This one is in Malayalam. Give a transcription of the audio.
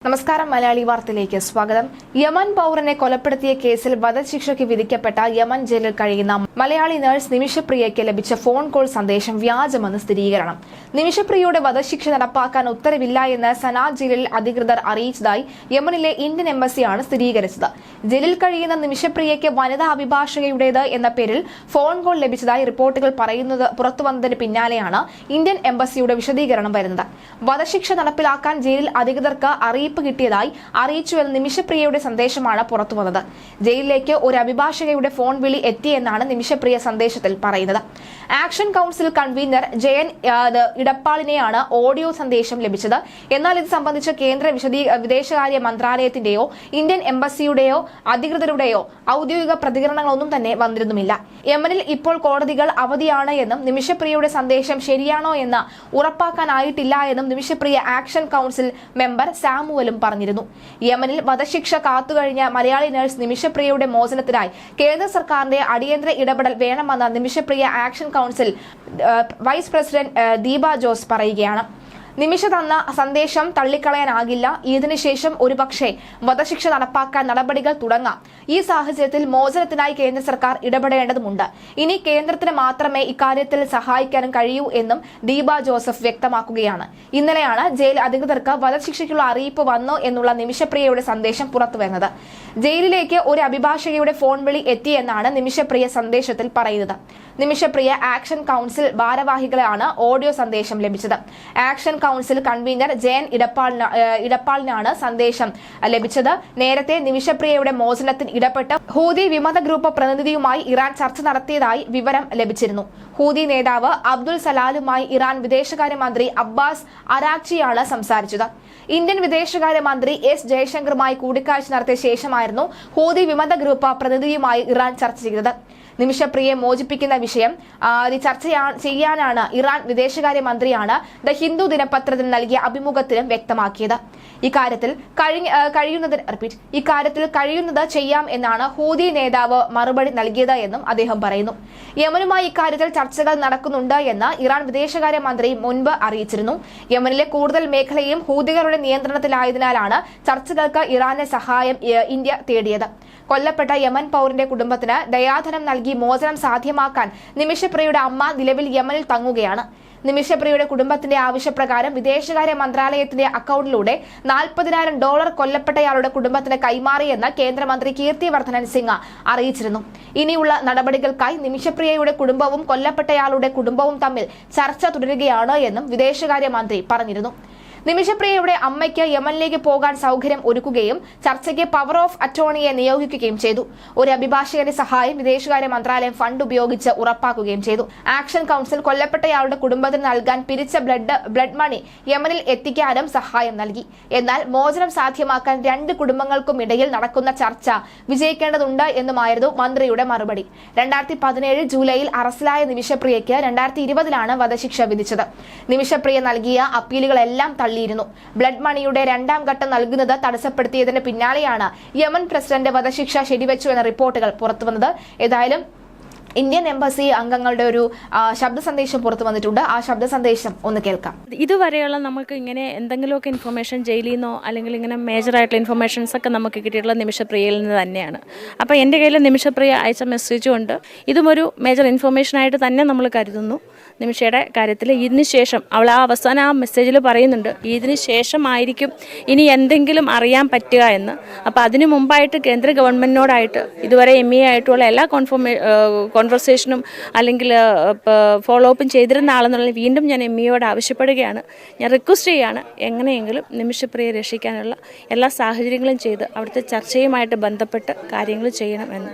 നമസ്കാരം മലയാളി വാർത്തയിലേക്ക് സ്വാഗതം. യമൻ പൗരനെ കൊലപ്പെടുത്തിയ കേസിൽ വധശിക്ഷയ്ക്ക് വിധിക്കപ്പെട്ട യമൻ ജയിലിൽ കഴിയുന്ന മലയാളി നഴ്സ് നിമിഷപ്രിയയ്ക്ക് ലഭിച്ച ഫോൺ കോൾ സന്ദേശം വ്യാജമെന്ന് സ്ഥിരീകരണം. നിമിഷപ്രിയയുടെ വധശിക്ഷ നടപ്പാക്കാൻ ഉത്തരവില്ല എന്ന് സനാ ജയിലിൽ അധികൃതർ അറിയിച്ചതായി യമനിലെ ഇന്ത്യൻ എംബസിയാണ് സ്ഥിരീകരിച്ചത്. ജയിലിൽ കഴിയുന്ന നിമിഷപ്രിയയ്ക്ക് വനിതാ അഭിഭാഷകയുടേത് എന്ന പേരിൽ ഫോൺ കോൾ ലഭിച്ചതായി റിപ്പോർട്ടുകൾ പുറത്തുവന്നതിന് പിന്നാലെയാണ് ഇന്ത്യൻ എംബസിയുടെ വിശദീകരണം വരുന്നത്. വധശിക്ഷ നടപ്പിലാക്കാൻ ജയിലിൽ അധികൃതർക്ക് അറിയിപ്പ് കിട്ടിയതായി അറിയിച്ചുവെന്ന നിമിഷപ്രിയയുടെ സന്ദേശമാണ് പുറത്തുവന്നത്. ജയിലിലേക്ക് ഒരു അഭിഭാഷകയുടെ ഫോൺ വിളി എത്തിയെന്നാണ് നിമിഷപ്രിയ സന്ദേശത്തിൽ പറയുന്നത്. ആക്ഷൻ കൌൺസിൽ കൺവീനർ ജയൻ ഇടപ്പാളിനെയാണ് ഓഡിയോ സന്ദേശം ലഭിച്ചത്. എന്നാൽ ഇത് സംബന്ധിച്ച് കേന്ദ്ര വിദേശകാര്യ മന്ത്രാലയത്തിന്റെയോ ഇന്ത്യൻ എംബസിയുടെയോ അധികൃതരുടെയോ ഔദ്യോഗിക പ്രതികരണങ്ങളൊന്നും തന്നെ വന്നിരുന്നുമില്ല. യമനിൽ ഇപ്പോൾ കോടതികൾ അവധിയാണ് എന്നും നിമിഷപ്രിയയുടെ സന്ദേശം ശരിയാണോ എന്ന് ഉറപ്പാക്കാനായിട്ടില്ല എന്നും നിമിഷപ്രിയ ആക്ഷൻ കൌൺസിൽ മെമ്പർ സാമുവലും പറഞ്ഞിരുന്നു. യമനിൽ വധശിക്ഷ കാത്തുകഴിഞ്ഞ മലയാളി നഴ്സ് നിമിഷപ്രിയയുടെ മോചനത്തിനായി കേന്ദ്ര സർക്കാരിന്റെ അടിയന്തര ഇടപെടൽ വേണമെന്ന് Nimishapriya action council vice president Deepa Jose പറയുകയാണ്. നിമിഷ തന്ന സന്ദേശം തള്ളിക്കളയാനാകില്ല. ഇതിനുശേഷം ഒരുപക്ഷെ വധശിക്ഷ നടപ്പാക്കാൻ നടപടികൾ തുടങ്ങാം. ഈ സാഹചര്യത്തിൽ മോചനത്തിനായി കേന്ദ്ര സർക്കാർ ഇടപെടേണ്ടതുണ്ട്. ഇനി കേന്ദ്രത്തിന് മാത്രമേ ഇക്കാര്യത്തിൽ സഹായിക്കാനും കഴിയൂ എന്നും ദീപ ജോസഫ് വ്യക്തമാക്കുകയാണ്. ഇന്നലെയാണ് ജയിൽ അധികൃതർക്ക് വധശിക്ഷയ്ക്കുള്ള അറിയിപ്പ് വന്നു എന്നുള്ള നിമിഷപ്രിയയുടെ സന്ദേശം പുറത്തുവരുന്നത്. ജയിലിലേക്ക് ഒരു അഭിഭാഷകയുടെ ഫോൺ വിളി എത്തിയെന്നാണ് നിമിഷപ്രിയ സന്ദേശത്തിൽ പറയുന്നത്. നിമിഷപ്രിയ ആക്ഷൻ കൌൺസിൽ ഭാരവാഹികളാണ് ഓഡിയോ സന്ദേശം ലഭിച്ചത്. ആക്ഷൻ കൌൺസിൽ കൺവീനർ ജയൻ ഇടപ്പാളിനാണ് സന്ദേശം ലഭിച്ചത്. നേരത്തെ നിമിഷപ്രിയയുടെ മോചനത്തിന് ഇടപെട്ട് ഹൂതി വിമത ഗ്രൂപ്പ് പ്രതിനിധിയുമായി ഇറാൻ ചർച്ച നടത്തിയതായി വിവരം ലഭിച്ചിരുന്നു. ഹൂതി നേതാവ് അബ്ദുൽ സലാലുമായി ഇറാൻ വിദേശകാര്യമന്ത്രി അബ്ബാസ് അരാക്ചിയാണ് സംസാരിച്ചത്. ഇന്ത്യൻ വിദേശകാര്യമന്ത്രി എസ് ജയശങ്കറുമായി കൂടിക്കാഴ്ച നടത്തിയ ശേഷമായിരുന്നു ഹൂതി വിമത ഗ്രൂപ്പ് പ്രതിനിധിയുമായി ഇറാൻ ചർച്ച ചെയ്തത്. നിമിഷപ്രിയയെ മോചിപ്പിക്കുന്ന വിഷയം ചർച്ച ചെയ്യാനാണ് ഇറാൻ വിദേശകാര്യമന്ത്രിയാണ് ദ ഹിന്ദു ദിനപത്രത്തിന് നൽകിയ അഭിമുഖത്തിലും വ്യക്തമാക്കിയത്. ഇക്കാര്യത്തിൽ കഴിയുന്നത് ചെയ്യാം എന്നാണ് ഹൂതി നേതാവ് മറുപടി നൽകിയത് എന്നും അദ്ദേഹം പറയുന്നു. യമനുമായി ഇക്കാര്യത്തിൽ ചർച്ചകൾ നടക്കുന്നുണ്ട് എന്ന് ഇറാൻ വിദേശകാര്യമന്ത്രി മുൻപ് അറിയിച്ചിരുന്നു. യമനിലെ കൂടുതൽ മേഖലയും ഹൂതികളുടെ നിയന്ത്രണത്തിലായതിനാലാണ് ചർച്ചകൾക്ക് ഇറാന്റെ സഹായം ഇന്ത്യ തേടിയത്. കൊല്ലപ്പെട്ട യമൻ പൗരന്റെ കുടുംബത്തിന് ദയാധനം നൽകി മോചനം സാധ്യമാക്കാൻ നിമിഷപ്രിയയുടെ അമ്മ നിലവിൽ യമനിൽ തങ്ങുകയാണ്. നിമിഷപ്രിയയുടെ കുടുംബത്തിന്റെ ആവശ്യപ്രകാരം വിദേശകാര്യ മന്ത്രാലയത്തിന്റെ അക്കൌണ്ടിലൂടെ $40,000 കൊല്ലപ്പെട്ടയാളുടെ കുടുംബത്തിന് കൈമാറിയെന്ന് കേന്ദ്രമന്ത്രി കീർത്തിവർദ്ധൻ സിംഗ് അറിയിച്ചിരുന്നു. ഇനിയുള്ള നടപടികൾക്കായി നിമിഷപ്രിയയുടെ കുടുംബവും കൊല്ലപ്പെട്ടയാളുടെ കുടുംബവും തമ്മിൽ ചർച്ച തുടരുകയാണ് എന്നും വിദേശകാര്യമന്ത്രി പറഞ്ഞിരുന്നു. നിമിഷപ്രിയയുടെ അമ്മയ്ക്ക് യമനിലേക്ക് പോകാൻ സൗകര്യം ഒരുക്കുകയും ചർച്ചയ്ക്ക് പവർ ഓഫ് അറ്റോർണിയെ നിയോഗിക്കുകയും ചെയ്തു. ഒരു അഭിഭാഷകന്റെ സഹായം വിദേശകാര്യ മന്ത്രാലയം ഫണ്ട് ഉപയോഗിച്ച് ഉറപ്പാക്കുകയും ചെയ്തു. ആക്ഷൻ കൌൺസിൽ കൊല്ലപ്പെട്ടയാളുടെ കുടുംബത്തിന് നൽകാൻ പിരിച്ച ബ്ലഡ് മണി യമനിൽ എത്തിക്കാനും സഹായം നൽകി. എന്നാൽ മോചനം സാധ്യമാക്കാൻ രണ്ട് കുടുംബങ്ങൾക്കും ഇടയിൽ നടക്കുന്ന ചർച്ച വിജയിക്കേണ്ടതുണ്ട് എന്നുമായിരുന്നു മന്ത്രിയുടെ മറുപടി. 2017 ജൂലൈയിൽ അറസ്റ്റിലായ നിമിഷപ്രിയയ്ക്ക് 2020 വധശിക്ഷ വിധിച്ചത്. നിമിഷപ്രിയ നൽകിയ അപ്പീലുകളെല്ലാം തള്ളിയിരുന്നു. ബ്ലഡ് മണിയുടെ രണ്ടാം ഘട്ടം നൽകുന്നത് തടസ്സപ്പെടുത്തിയതിന് പിന്നാലെയാണ് യമൻ പ്രസിഡന്റ് വധശിക്ഷ ശരിവെച്ചു എന്ന റിപ്പോർട്ടുകൾ പുറത്തുവന്നത്. ഏതായാലും ഇന്ത്യൻ എംബസി അംഗങ്ങളുടെ ഒരു ശബ്ദ സന്ദേശം പുറത്തു വന്നിട്ടുണ്ട്. ആ ശബ്ദ സന്ദേശം ഒന്ന് കേൾക്കാം. ഇതുവരെയുള്ള നമുക്ക് ഇങ്ങനെ എന്തെങ്കിലുമൊക്കെ ഇൻഫർമേഷൻ ജയിലിൽ നിന്നോ അല്ലെങ്കിൽ ഇങ്ങനെ മേജറായിട്ടുള്ള ഇൻഫർമേഷൻസ് ഒക്കെ നമുക്ക് കിട്ടിയിട്ടുള്ള നിമിഷപ്രിയയിൽ നിന്ന് തന്നെയാണ്. അപ്പോൾ എൻ്റെ കയ്യിൽ നിമിഷപ്രിയ അയച്ച മെസ്സേജും ഉണ്ട്. ഇതും ഒരു മേജർ ഇൻഫർമേഷനായിട്ട് തന്നെ നമ്മൾ കരുതുന്നു. നിമിഷയുടെ കാര്യത്തിൽ ഇതിന് ശേഷം അവൾ അവസാനം ആ മെസ്സേജിൽ പറയുന്നുണ്ട് ഇതിന് ശേഷമായിരിക്കും ഇനി എന്തെങ്കിലും അറിയാൻ പറ്റുക എന്ന്. അപ്പോൾ അതിനു മുമ്പായിട്ട് കേന്ദ്ര ഗവൺമെൻറ്റിനോടായിട്ട് ഇതുവരെ ME ആയിട്ടുള്ള എല്ലാ കോൺവെർസേഷനും അല്ലെങ്കിൽ ഫോളോ അപ്പും ചെയ്തിരുന്ന ആളെന്നുള്ള വീണ്ടും ഞാൻ ME ആവശ്യപ്പെടുകയാണ്. ഞാൻ റിക്വസ്റ്റ് ചെയ്യുകയാണ് എങ്ങനെയെങ്കിലും നിമിഷപ്രിയയെ രക്ഷിക്കാനുള്ള എല്ലാ സാഹചര്യങ്ങളും ചെയ്ത് അവിടുത്തെ ചർച്ചയുമായിട്ട് ബന്ധപ്പെട്ട് കാര്യങ്ങൾ ചെയ്യണമെന്ന്.